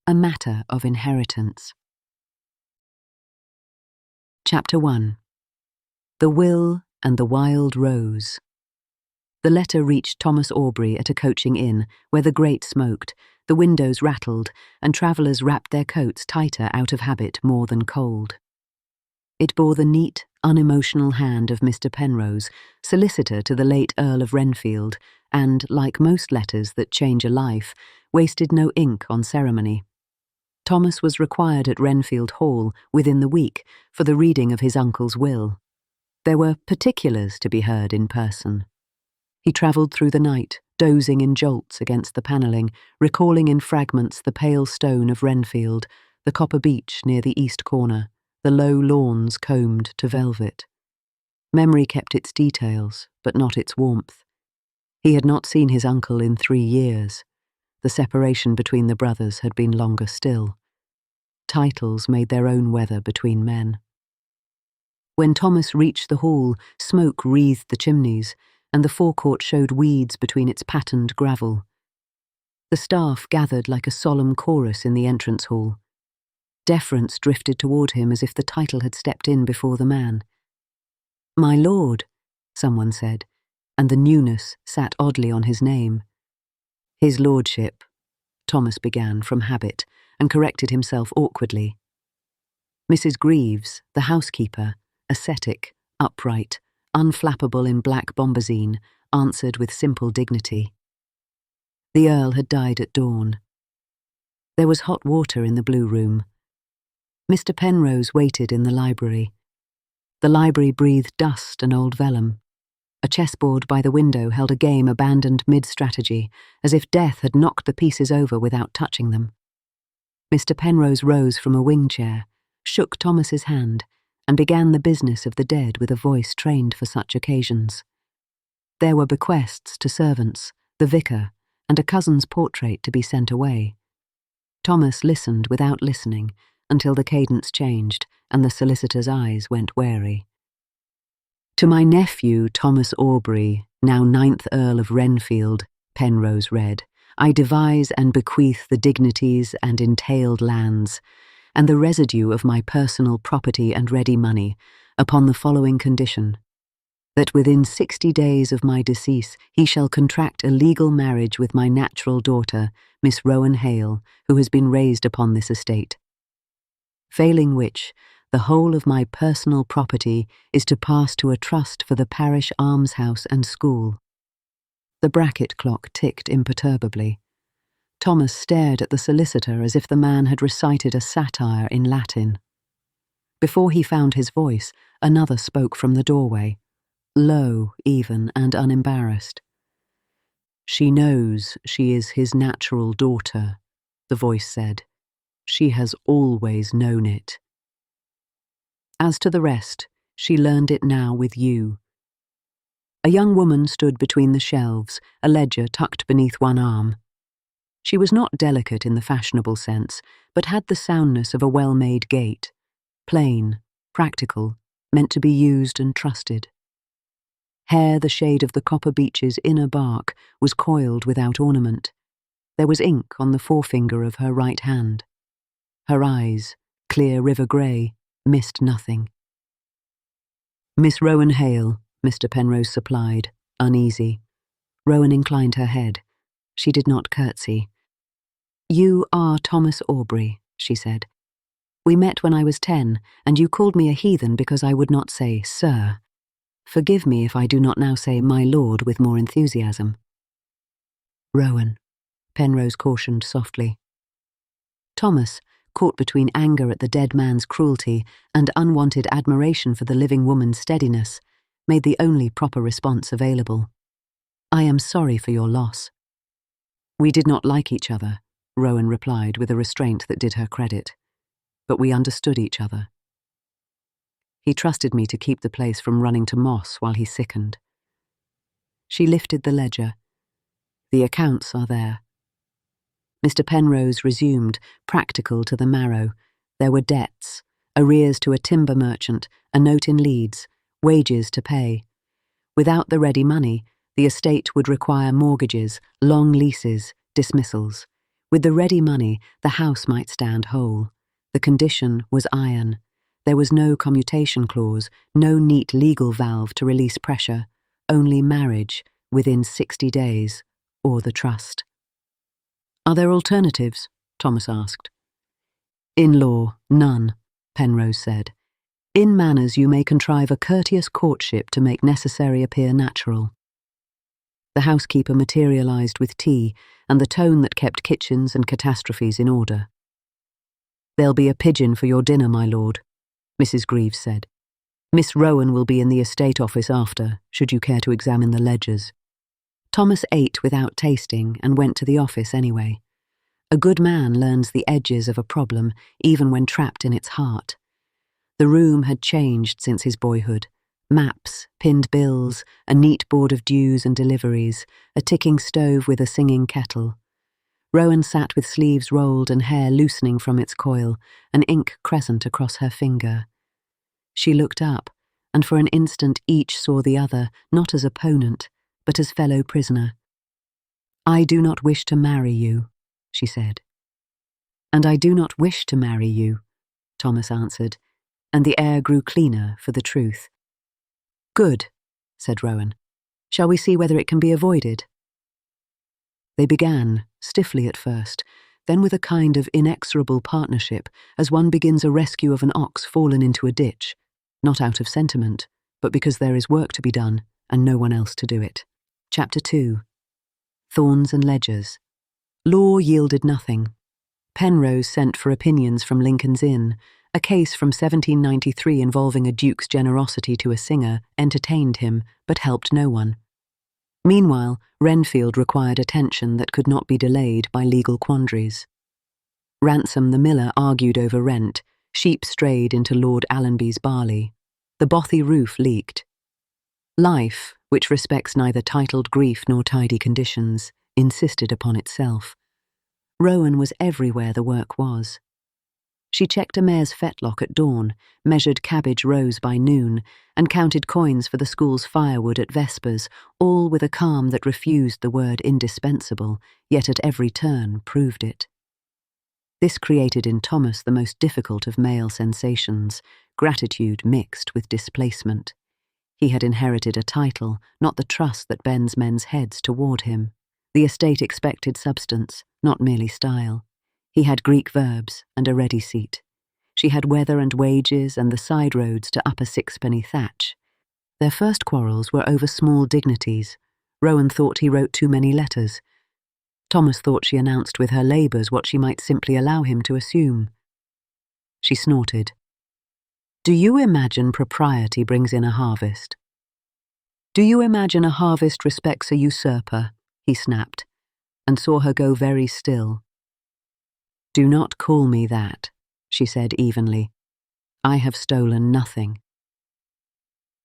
A Matter of Inheritance. Chapter 1. The Will and the Wild Rose. The letter reached Thomas Aubrey at a coaching inn, where the grate smoked, the windows rattled, and travellers wrapped their coats tighter out of habit more than cold. It bore the neat, unemotional hand of Mr. Penrose, solicitor to the late Earl of Wrenfield, and, like most letters that change a life, wasted no ink on ceremony. Thomas was required at Wrenfield Hall within the week for the reading of his uncle's will. There were particulars to be heard in person. He travelled through the night, dozing in jolts against the panelling, recalling in fragments the pale stone of Wrenfield, the copper beech near the east corner, the low lawns combed to velvet. Memory kept its details, but not its warmth. He had not seen his uncle in 3 years. The separation between the brothers had been longer still. Titles made their own weather between men. When Thomas reached the hall, smoke wreathed the chimneys, and the forecourt showed weeds between its patterned gravel. The staff gathered like a solemn chorus in the entrance hall. Deference drifted toward him as if the title had stepped in before the man. "My lord," someone said, and the newness sat oddly on his name. "His lordship," Thomas began from habit, and corrected himself awkwardly. Mrs. Greaves, the housekeeper, ascetic, upright, unflappable in black bombazine, answered with simple dignity. The Earl had died at dawn. There was hot water in the blue room. Mr. Penrose waited in the library. The library breathed dust and old vellum. A chessboard by the window held a game abandoned mid-strategy, as if death had knocked the pieces over without touching them. Mr. Penrose rose from a wing chair, shook Thomas's hand, and began the business of the dead with a voice trained for such occasions. There were bequests to servants, the vicar, and a cousin's portrait to be sent away. Thomas listened without listening until the cadence changed and the solicitor's eyes went wary. "To my nephew, Thomas Aubrey, now 9th Earl of Wrenfield," Penrose read, "I devise and bequeath the dignities and entailed lands, and the residue of my personal property and ready money, upon the following condition: that within 60 days of my decease he shall contract a legal marriage with my natural daughter, Miss Rowan Hale, who has been raised upon this estate. Failing which, the whole of my personal property is to pass to a trust for the parish almshouse and school." The bracket clock ticked imperturbably. Thomas stared at the solicitor as if the man had recited a satire in Latin. Before he found his voice, another spoke from the doorway, low, even, and unembarrassed. "She knows she is his natural daughter," the voice said. "She has always known it. As to the rest, she learned it now with you." A young woman stood between the shelves, a ledger tucked beneath one arm. She was not delicate in the fashionable sense, but had the soundness of a well-made gait, plain, practical, meant to be used and trusted. Hair the shade of the copper beech's inner bark was coiled without ornament. There was ink on the forefinger of her right hand. Her eyes, clear river grey, missed nothing. "Miss Rowan Hale," Mr. Penrose supplied, uneasy. Rowan inclined her head. She did not curtsy. "You are Thomas Aubrey," she said. "We met when I was 10, and you called me a heathen because I would not say 'sir.' Forgive me if I do not now say 'my lord' with more enthusiasm." "Rowan," Penrose cautioned softly. Thomas, caught between anger at the dead man's cruelty and unwanted admiration for the living woman's steadiness, made the only proper response available. "I am sorry for your loss." "We did not like each other," Rowan replied with a restraint that did her credit. "But we understood each other. He trusted me to keep the place from running to moss while he sickened." She lifted the ledger. "The accounts are there." Mr. Penrose resumed, practical to the marrow. There were debts, arrears to a timber merchant, a note in Leeds, wages to pay. Without the ready money, the estate would require mortgages, long leases, dismissals. With the ready money, the house might stand whole. The condition was iron. There was no commutation clause, no neat legal valve to release pressure, only marriage within 60 days, or the trust. "Are there alternatives?" Thomas asked. "In law, none," Penrose said. "In manners you may contrive a courteous courtship to make necessary appear natural." The housekeeper materialized with tea and the tone that kept kitchens and catastrophes in order. "There'll be a pigeon for your dinner, my lord," Mrs. Greaves said. "Miss Rowan will be in the estate office after, should you care to examine the ledgers." Thomas ate without tasting and went to the office anyway. A good man learns the edges of a problem even when trapped in its heart. The room had changed since his boyhood. Maps, pinned bills, a neat board of dues and deliveries, a ticking stove with a singing kettle. Rowan sat with sleeves rolled and hair loosening from its coil, an ink crescent across her finger. She looked up, and for an instant each saw the other, not as opponent, but as fellow prisoner. "I do not wish to marry you," she said. "And I do not wish to marry you," Thomas answered, and the air grew cleaner for the truth. "Good," said Rowan. "Shall we see whether it can be avoided?" They began, stiffly at first, then with a kind of inexorable partnership, as one begins a rescue of an ox fallen into a ditch, not out of sentiment, but because there is work to be done and no one else to do it. Chapter 2. Thorns and Ledgers. Law yielded nothing. Penrose sent for opinions from Lincoln's Inn. A case from 1793 involving a duke's generosity to a singer entertained him, but helped no one. Meanwhile, Wrenfield required attention that could not be delayed by legal quandaries. Ransom the miller argued over rent, sheep strayed into Lord Allenby's barley. The bothy roof leaked. Life, which respects neither titled grief nor tidy conditions, insisted upon itself. Rowan was everywhere the work was. She checked a mare's fetlock at dawn, measured cabbage rows by noon, and counted coins for the school's firewood at vespers, all with a calm that refused the word indispensable, yet at every turn proved it. This created in Thomas the most difficult of male sensations, gratitude mixed with displacement. He had inherited a title, not the trust that bends men's heads toward him. The estate expected substance, not merely style. He had Greek verbs and a ready seat. She had weather and wages and the side roads to up a sixpenny thatch. Their first quarrels were over small dignities. Rowan thought he wrote too many letters. Thomas thought she announced with her labours what she might simply allow him to assume. She snorted. "Do you imagine propriety brings in a harvest? Do you imagine a harvest respects a usurper?" he snapped, and saw her go very still. "Do not call me that," she said evenly. "I have stolen nothing."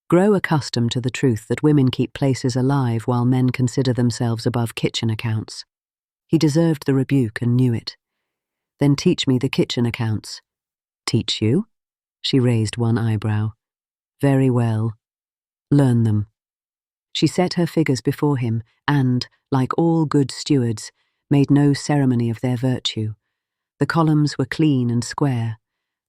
Grow accustomed to the truth that women keep places alive while men consider themselves above kitchen accounts. He deserved the rebuke and knew it. "Then teach me the kitchen accounts." "Teach you?" She raised one eyebrow. "Very well. Learn them." She set her figures before him and, like all good stewards, made no ceremony of their virtue. The columns were clean and square.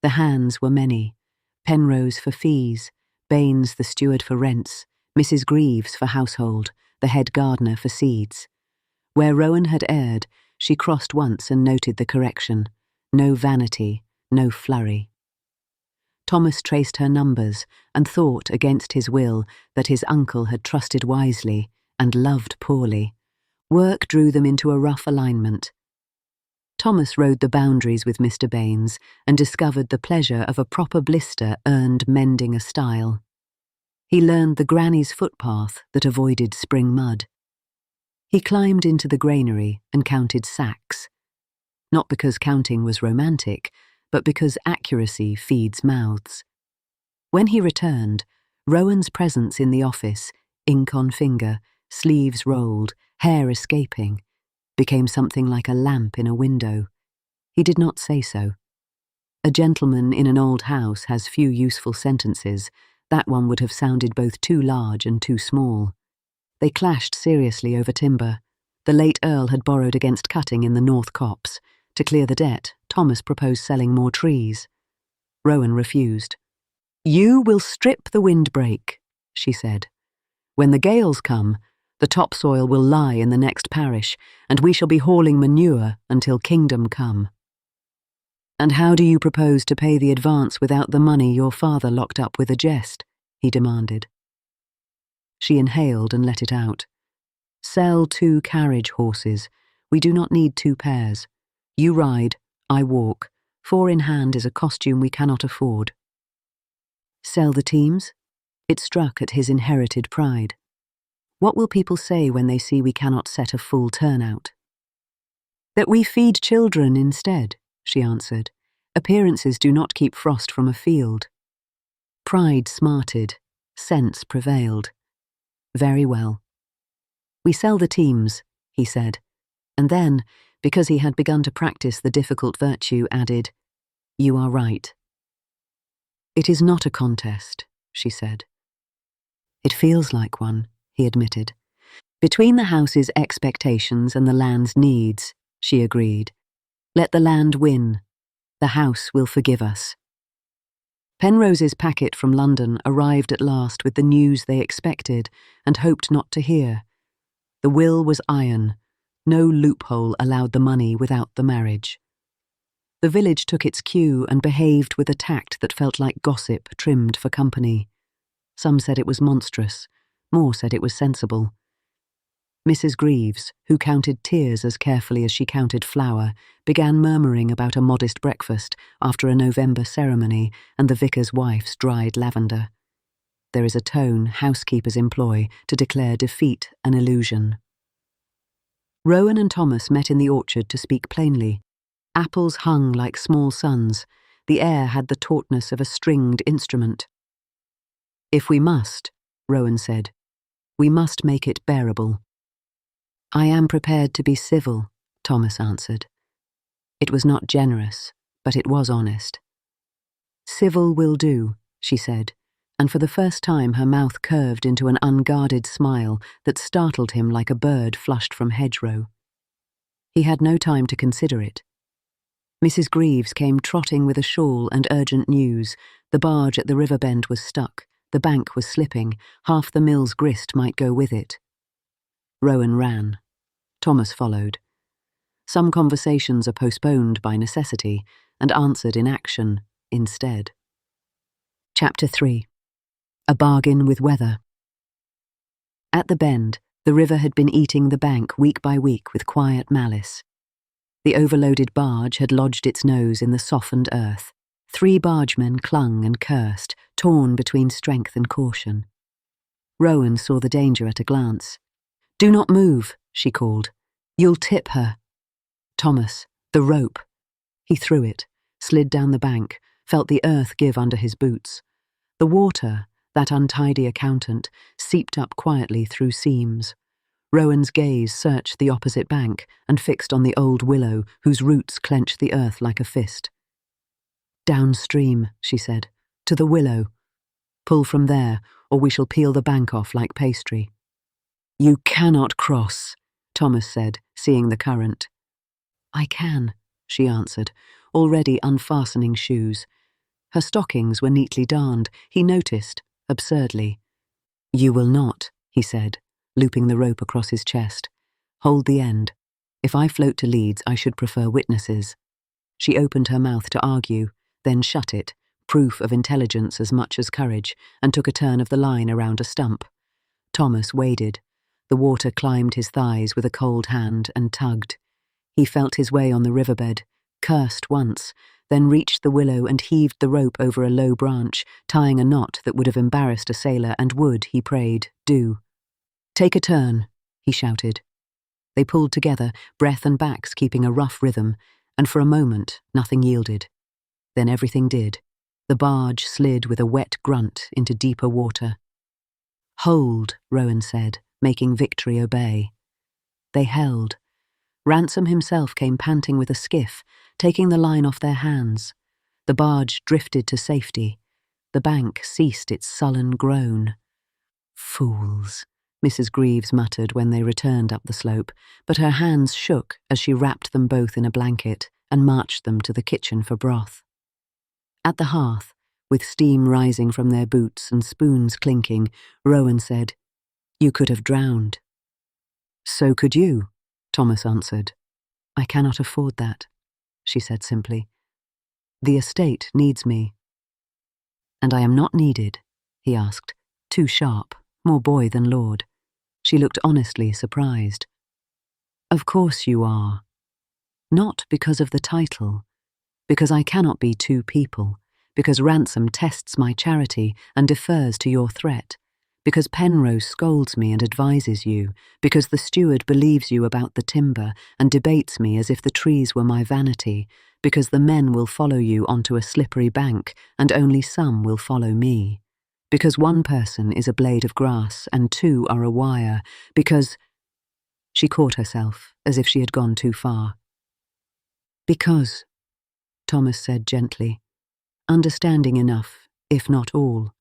The hands were many. Penrose for fees, Baines the steward for rents, Mrs. Greaves for household, the head gardener for seeds. Where Rowan had erred, she crossed once and noted the correction. No vanity, no flurry. Thomas traced her numbers and thought, against his will, that his uncle had trusted wisely and loved poorly. Work drew them into a rough alignment. Thomas rode the boundaries with Mr. Baines and discovered the pleasure of a proper blister earned mending a stile. He learned the granny's footpath that avoided spring mud. He climbed into the granary and counted sacks. Not because counting was romantic, but because accuracy feeds mouths. When he returned, Rowan's presence in the office, ink on finger, sleeves rolled, hair escaping, became something like a lamp in a window. He did not say so. A gentleman in an old house has few useful sentences. That one would have sounded both too large and too small. They clashed seriously over timber. The late Earl had borrowed against cutting in the North Copse. To clear the debt, Thomas proposed selling more trees. Rowan refused. "You will strip the windbreak," she said. "When the gales come, the topsoil will lie in the next parish, and we shall be hauling manure until kingdom come." "And how do you propose to pay the advance without the money your father locked up with a jest?" he demanded. She inhaled and let it out. "Sell 2 carriage horses. We do not need 2 pairs. You ride, I walk. 4 in hand is a costume we cannot afford." Sell the teams? It struck at his inherited pride. What will people say when they see we cannot set a full turnout? "That we feed children instead," she answered. "Appearances do not keep frost from a field." Pride smarted. Sense prevailed. "Very well. We sell the teams," he said, and then, because he had begun to practice the difficult virtue, added, "You are right." "It is not a contest," she said. "It feels like one," he admitted. "Between the house's expectations and the land's needs," she agreed. "Let the land win. The house will forgive us." Penrose's packet from London arrived at last with the news they expected and hoped not to hear. The will was iron. No loophole allowed the money without the marriage. The village took its cue and behaved with a tact that felt like gossip trimmed for company. Some said it was monstrous. More said it was sensible. Mrs. Greaves, who counted tears as carefully as she counted flour, began murmuring about a modest breakfast after a November ceremony and the vicar's wife's dried lavender. There is a tone housekeepers employ to declare defeat an illusion. Rowan and Thomas met in the orchard to speak plainly. Apples hung like small suns. The air had the tautness of a stringed instrument. "If we must," Rowan said, "we must make it bearable." "I am prepared to be civil," Thomas answered. It was not generous, but it was honest. "Civil will do," she said, and for the first time her mouth curved into an unguarded smile that startled him like a bird flushed from hedgerow. He had no time to consider it. Mrs. Greaves came trotting with a shawl and urgent news. The barge at the river bend was stuck. The bank was slipping. Half the mill's grist might go with it. Rowan ran. Thomas followed. Some conversations are postponed by necessity and answered in action instead. Chapter 3. A bargain with weather. At the bend, the river had been eating the bank week by week with quiet malice. The overloaded barge had lodged its nose in the softened earth. 3 bargemen clung and cursed, torn between strength and caution. Rowan saw the danger at a glance. "Do not move," she called. "You'll tip her." "Thomas, the rope." He threw it, slid down the bank, felt the earth give under his boots. The water, that untidy accountant, seeped up quietly through seams. Rowan's gaze searched the opposite bank and fixed on the old willow whose roots clenched the earth like a fist. "Downstream," she said, "to the willow. Pull from there, or we shall peel the bank off like pastry." "You cannot cross," Thomas said, seeing the current. "I can," she answered, already unfastening shoes. Her stockings were neatly darned, he noticed, absurdly. "You will not," he said, looping the rope across his chest. "Hold the end. If I float to Leeds, I should prefer witnesses." She opened her mouth to argue, then shut it, proof of intelligence as much as courage, and took a turn of the line around a stump. Thomas waded. The water climbed his thighs with a cold hand and tugged. He felt his way on the riverbed, cursed once, then reached the willow and heaved the rope over a low branch, tying a knot that would have embarrassed a sailor and would, he prayed, do. "Take a turn," he shouted. They pulled together, breath and backs keeping a rough rhythm, and for a moment nothing yielded. Then everything did. The barge slid with a wet grunt into deeper water. "Hold," Rowan said, making victory obey. They held. Ransom himself came panting with a skiff, taking the line off their hands. The barge drifted to safety. The bank ceased its sullen groan. "Fools," Mrs. Greaves muttered when they returned up the slope, but her hands shook as she wrapped them both in a blanket and marched them to the kitchen for broth. At the hearth, with steam rising from their boots and spoons clinking, Rowan said, "You could have drowned." "So could you," Thomas answered. "I cannot afford that," she said simply. "The estate needs me." "And I am not needed?" he asked, too sharp, more boy than lord. She looked honestly surprised. "Of course you are. Not because of the title, because I cannot be two people, because Ransom tests my charity and defers to your threat, because Penrose scolds me and advises you, because the steward believes you about the timber and debates me as if the trees were my vanity, because the men will follow you onto a slippery bank and only some will follow me, because one person is a blade of grass and two are a wire, because—" She caught herself as if she had gone too far. "Because," Thomas said gently, understanding enough, if not all.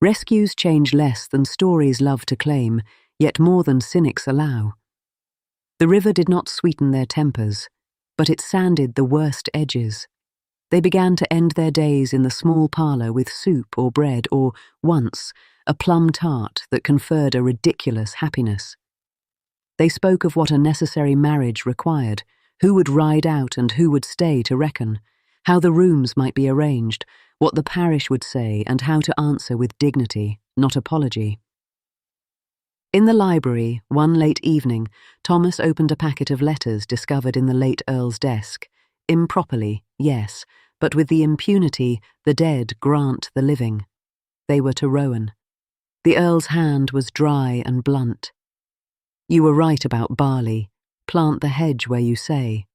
Rescues change less than stories love to claim, yet more than cynics allow. The river did not sweeten their tempers, but it sanded the worst edges. They began to end their days in the small parlour with soup or bread or, once, a plum tart that conferred a ridiculous happiness. They spoke of what a necessary marriage required, who would ride out and who would stay to reckon, how the rooms might be arranged, what the parish would say, and how to answer with dignity, not apology. In the library, one late evening, Thomas opened a packet of letters discovered in the late Earl's desk. Improperly, yes, but with the impunity the dead grant the living. They were to Rowan. The Earl's hand was dry and blunt. "You were right about barley. Plant the hedge where you say.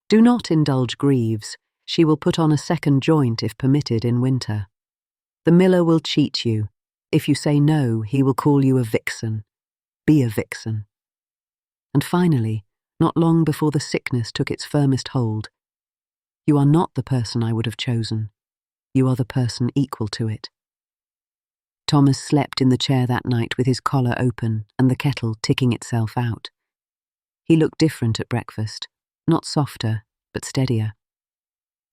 Do not indulge Greaves. She will put on a second joint if permitted in winter. The miller will cheat you. If you say no, he will call you a vixen. Be a vixen." And finally, not long before the sickness took its firmest hold, "You are not the person I would have chosen. You are the person equal to it." Thomas slept in the chair that night with his collar open and the kettle ticking itself out. He looked different at breakfast, not softer, but steadier.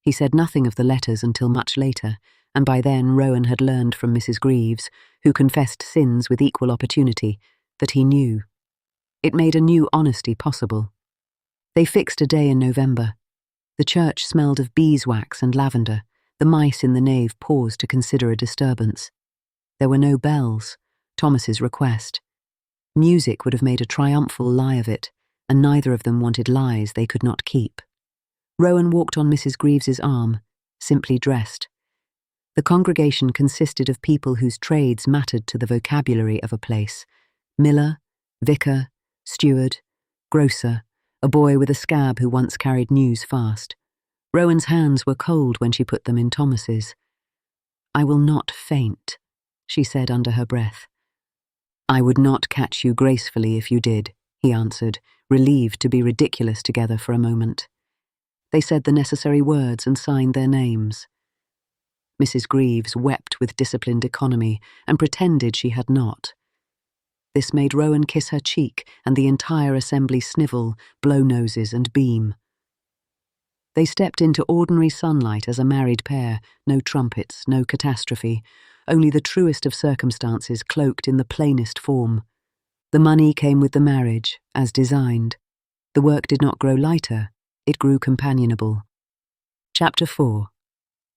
He said nothing of the letters until much later, and by then Rowan had learned from Mrs. Greaves, who confessed sins with equal opportunity, that he knew. It made a new honesty possible. They fixed a day in November. The church smelled of beeswax and lavender. The mice in the nave paused to consider a disturbance. There were no bells, Thomas's request. Music would have made a triumphal lie of it, and neither of them wanted lies they could not keep. Rowan walked on Mrs. Greaves's arm, simply dressed. The congregation consisted of people whose trades mattered to the vocabulary of a place: miller, vicar, steward, grocer, a boy with a scab who once carried news fast. Rowan's hands were cold when she put them in Thomas's. "I will not faint," she said under her breath. "I would not catch you gracefully if you did," he answered, relieved to be ridiculous together for a moment. They said the necessary words and signed their names. Mrs. Greaves wept with disciplined economy and pretended she had not. This made Rowan kiss her cheek and the entire assembly snivel, blow noses and beam. They stepped into ordinary sunlight as a married pair, no trumpets, no catastrophe, only the truest of circumstances cloaked in the plainest form. The money came with the marriage, as designed. The work did not grow lighter, it grew companionable. Chapter 4.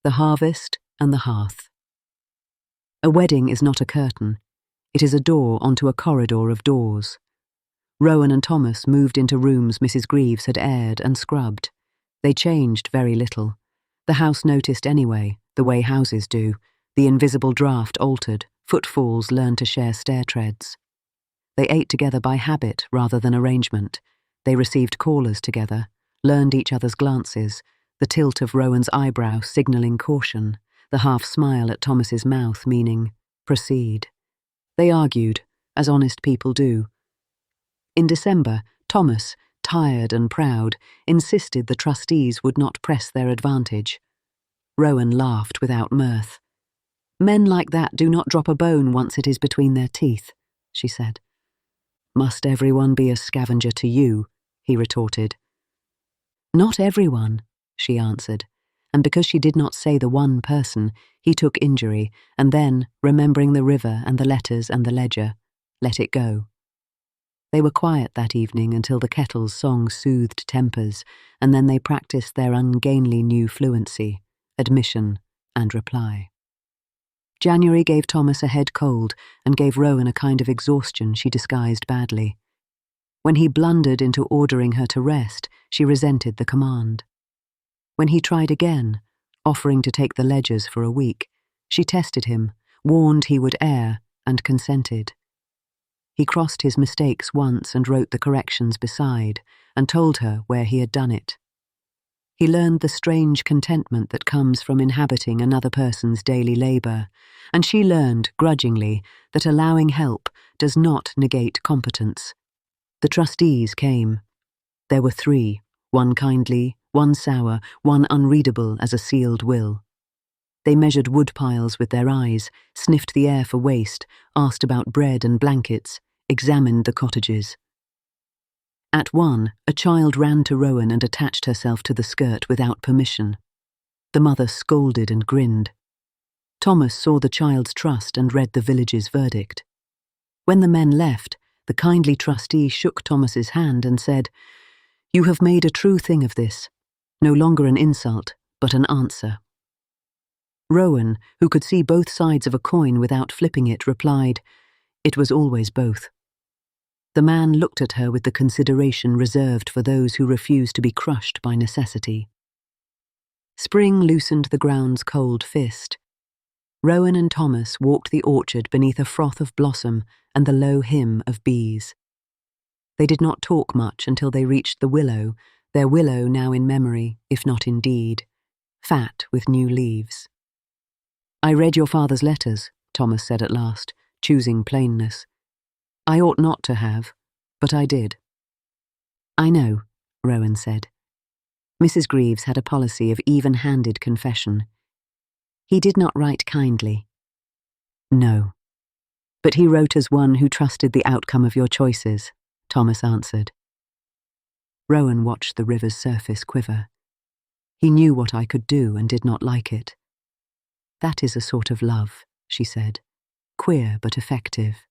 The Harvest and the Hearth. A wedding is not a curtain. It is a door onto a corridor of doors. Rowan and Thomas moved into rooms Mrs. Greaves had aired and scrubbed. They changed very little. The house noticed anyway, the way houses do. The invisible draught altered, footfalls learned to share stair treads. They ate together by habit rather than arrangement. They received callers together, learned each other's glances, the tilt of Rowan's eyebrow signalling caution, the half-smile at Thomas's mouth meaning, proceed. They argued, as honest people do. In December, Thomas, tired and proud, insisted the trustees would not press their advantage. Rowan laughed without mirth. Men like that do not drop a bone once it is between their teeth. she said. Must everyone be a scavenger to you? He retorted. Not everyone, she answered, and because she did not say the one person, he took injury, and then, remembering the river and the letters and the ledger, let it go. They were quiet that evening until the kettle's song soothed tempers, and then they practiced their ungainly new fluency, admission and reply. January gave Thomas a head cold and gave Rowan a kind of exhaustion she disguised badly. When he blundered into ordering her to rest, she resented the command. When he tried again, offering to take the ledgers for a week, she tested him, warned he would err, and consented. He crossed his mistakes once and wrote the corrections beside, and told her where he had done it. He learned the strange contentment that comes from inhabiting another person's daily labour, and she learned, grudgingly, that allowing help does not negate competence. The trustees came. There were 3, one kindly, one sour, one unreadable as a sealed will. They measured wood piles with their eyes, sniffed the air for waste, asked about bread and blankets, examined the cottages. At one, a child ran to Rowan and attached herself to the skirt without permission. The mother scolded and grinned. Thomas saw the child's trust and read the village's verdict. When the men left, the kindly trustee shook Thomas's hand and said, "You have made a true thing of this. No longer an insult, but an answer." Rowan, who could see both sides of a coin without flipping it, replied, "It was always both." The man looked at her with the consideration reserved for those who refuse to be crushed by necessity. Spring loosened the ground's cold fist. Rowan and Thomas walked the orchard beneath a froth of blossom and the low hymn of bees. They did not talk much until they reached the willow, their willow now in memory, if not in deed, fat with new leaves. "I read your father's letters," Thomas said at last, choosing plainness. "I ought not to have, but I did." "I know," Rowan said. Mrs. Greaves had a policy of even-handed confession. "He did not write kindly." "No. But he wrote as one who trusted the outcome of your choices," Thomas answered. Rowan watched the river's surface quiver. "He knew what I could do and did not like it." "That is a sort of love," she said. "Queer but effective."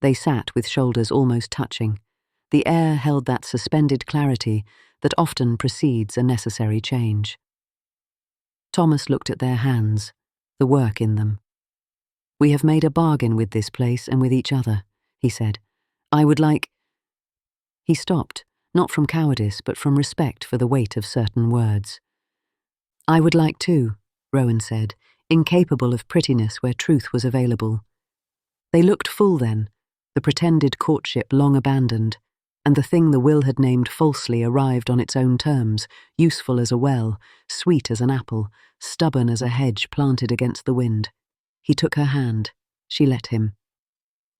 They sat with shoulders almost touching. The air held that suspended clarity that often precedes a necessary change. Thomas looked at their hands, the work in them. "We have made a bargain with this place and with each other," he said. "I would like—" He stopped, not from cowardice but from respect for the weight of certain words. "I would like to," Rowan said, incapable of prettiness where truth was available. They looked full then, the pretended courtship long abandoned, and the thing the will had named falsely arrived on its own terms, useful as a well, sweet as an apple, stubborn as a hedge planted against the wind. He took her hand. She let him.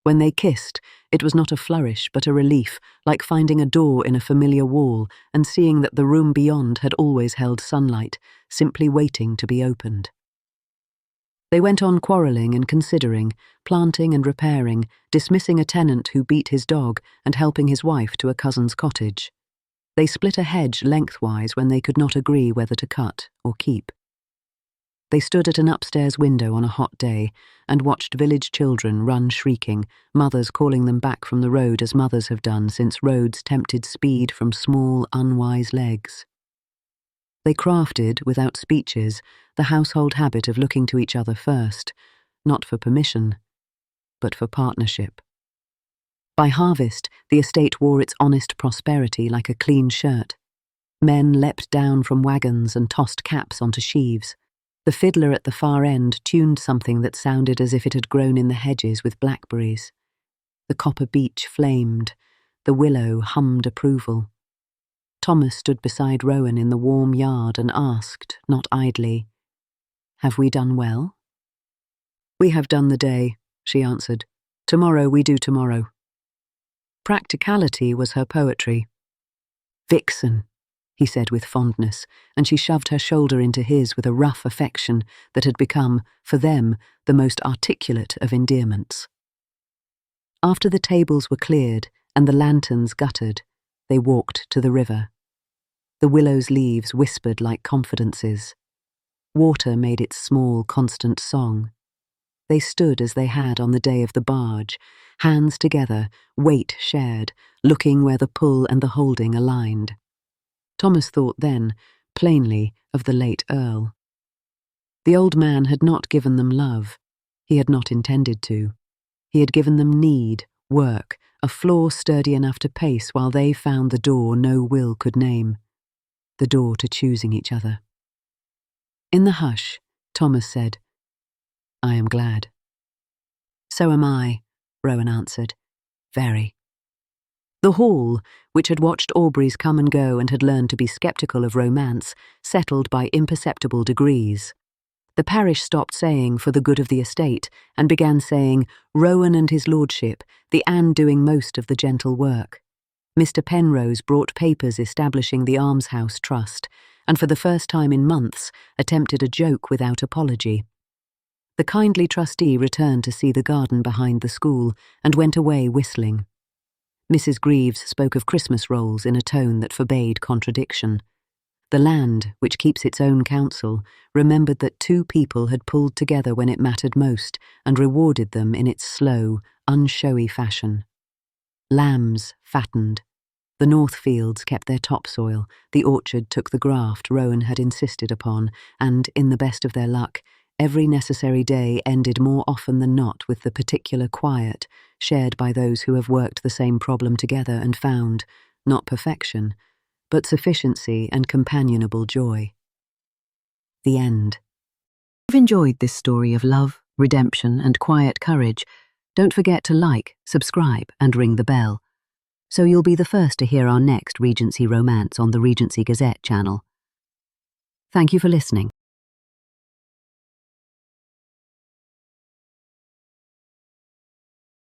When they kissed, it was not a flourish but a relief, like finding a door in a familiar wall and seeing that the room beyond had always held sunlight, simply waiting to be opened. They went on quarrelling and considering, planting and repairing, dismissing a tenant who beat his dog and helping his wife to a cousin's cottage. They split a hedge lengthwise when they could not agree whether to cut or keep. They stood at an upstairs window on a hot day and watched village children run shrieking, mothers calling them back from the road as mothers have done since roads tempted speed from small, unwise legs. They crafted, without speeches, the household habit of looking to each other first, not for permission, but for partnership. By harvest, the estate wore its honest prosperity like a clean shirt. Men leapt down from wagons and tossed caps onto sheaves. The fiddler at the far end tuned something that sounded as if it had grown in the hedges with blackberries. The copper beech flamed. The willow hummed approval. Thomas stood beside Rowan in the warm yard and asked, not idly, "Have we done well?" "We have done the day," she answered. "Tomorrow we do tomorrow." Practicality was her poetry. "Vixen," he said with fondness, and she shoved her shoulder into his with a rough affection that had become, for them, the most articulate of endearments. After the tables were cleared and the lanterns guttered, they walked to the river. The willow's leaves whispered like confidences. Water made its small, constant song. They stood as they had on the day of the barge, hands together, weight shared, looking where the pull and the holding aligned. Thomas thought then, plainly, of the late Earl. The old man had not given them love. He had not intended to. He had given them need, work, a floor sturdy enough to pace while they found the door no will could name. The door to choosing each other. In the hush, Thomas said, "I am glad." "So am I," Rowan answered. "Very." The hall, which had watched Aubreys come and go and had learned to be sceptical of romance, settled by imperceptible degrees. The parish stopped saying, "for the good of the estate," and began saying, "Rowan and his lordship," the Anne doing most of the gentle work. Mr. Penrose brought papers establishing the almshouse trust, and for the first time in months attempted a joke without apology. The kindly trustee returned to see the garden behind the school and went away whistling. Mrs. Greaves spoke of Christmas rolls in a tone that forbade contradiction. The land, which keeps its own counsel, remembered that two people had pulled together when it mattered most and rewarded them in its slow, unshowy fashion. Lambs fattened. The north fields kept their topsoil, the orchard took the graft Rowan had insisted upon, and, in the best of their luck, every necessary day ended more often than not with the particular quiet shared by those who have worked the same problem together and found, not perfection, but sufficiency and companionable joy. The end. If you've enjoyed this story of love, redemption, and quiet courage, don't forget to like, subscribe, and ring the bell, so you'll be the first to hear our next Regency romance on the Regency Gazette channel. Thank you for listening.